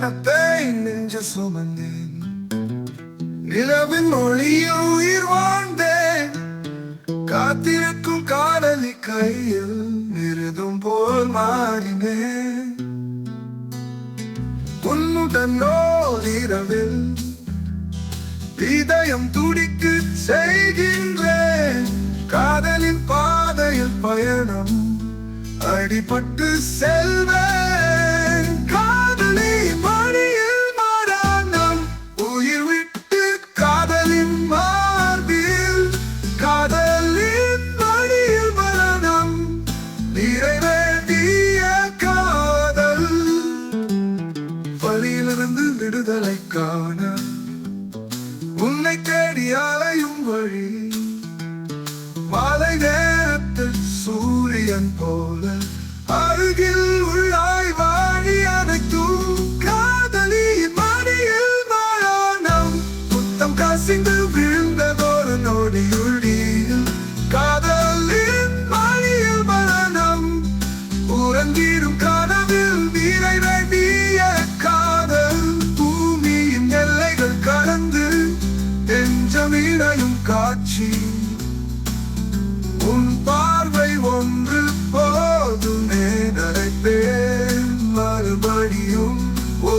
பயணத்தை நெஞ்ச சுமந்தேன். நிலவின் மொழியில் உயிர் வாழ்ந்தேன். காத்திருக்கும் காதலி கையில் மிருதும் போல் மாறினேன். உன்னுடன் ஓரிரவில் இதயம் துடிக்க செய்கின்றேன். காதலின் பாதையில் பயணம் அடிபட்டு செல்வேன். காதலி மடியில் மரணம் உயிர் விட்டு காதலின் மார்பில். காதலின் மடியில் மரணம் நிறைவேற்றிய காதல். வழியிலிருந்து விடுதலை காண உன்னை தேடி அலையும் வழி. மாலை நேரத்தில் சூரியன் போல அருகில் உள்ளாய் வாழி அனைத்தும். காதலி மடியில் மரணம் முத்தம் கசிந்து விழுந்ததொரு நொடியுள்ளில். காதலின் மடியில் மரணம் உறங்கிடும் கனவில் நிறைவேற்றிய காதல். பூமியின் எல்லைகள் கடந்து நெஞ்சமிடையும் காட்சி. உன் பார்வை ஒன்று போதுமே நடப்பேன் மறுபடியும். ஓ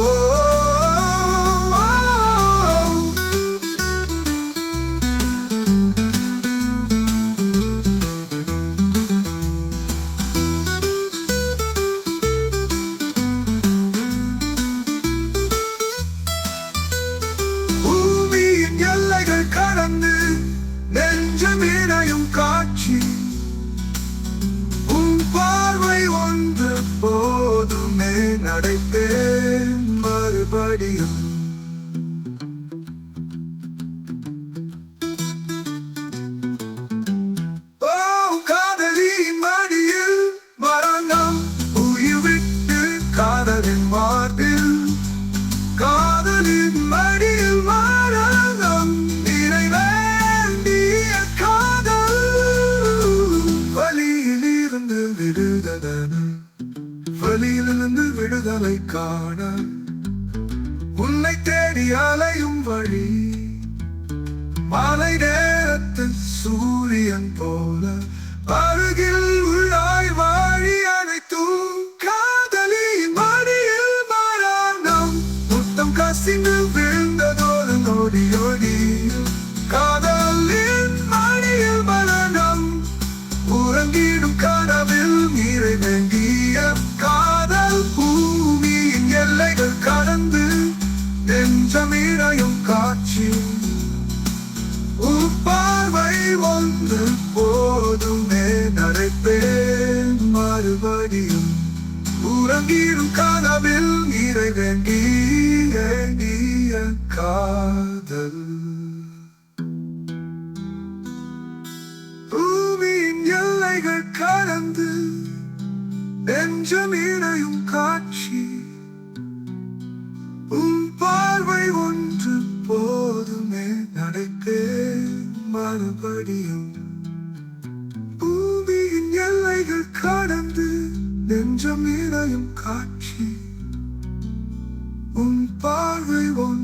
பூமியின் எல்லைகள் கடந்து நெஞ்சமிடையும் காட்சி. உன் பார்வை ஒன்று போதுமே நடப்பேன் மறுபடியும். ஓ காதலி மடியில் மரணம் உயிர் விட்டு காதலின் மார்பில். காதலின் மடியில் மரணம் நிறைவேண்டிய காதல். வழியிலிருந்து விடுதலை வழியிலிருந்து விடுதலை காண உன்னை தேடி அலையும் வழி. மாலை நேரத்தில் சூரியன் போல அருகில் உள்ளாய் வாழி அனைத்தும். காதலி மடியில் மரணம் முத்தம் கசிந்து விழுந்ததொரு நொடியொடியில். காதலின் மடியில் மரணம் உறங்கிடும் கனவில் நிறைவேண்டிய காதல். பூமியின் எல்லைகள் கடந்து நெஞ்சமிடையும் காட்சி. உன் பார்வை ஒன்று போதுமே நடப்பேன் மறுபடியும். உறங்கிடும் கனவில் நிறைவேண்டிய காதல். பூமியின் எல்லைகள் கடந்து நெஞ்சமிடையும் காட்சி. உன் பார்வை ஒன்று போதுமே நடப்பேன் மறுபடியும். பூமியின் எல்லைகள் கடந்து நெஞ்சமிடையும் காட்சி. உன் பார்வை ஒன்று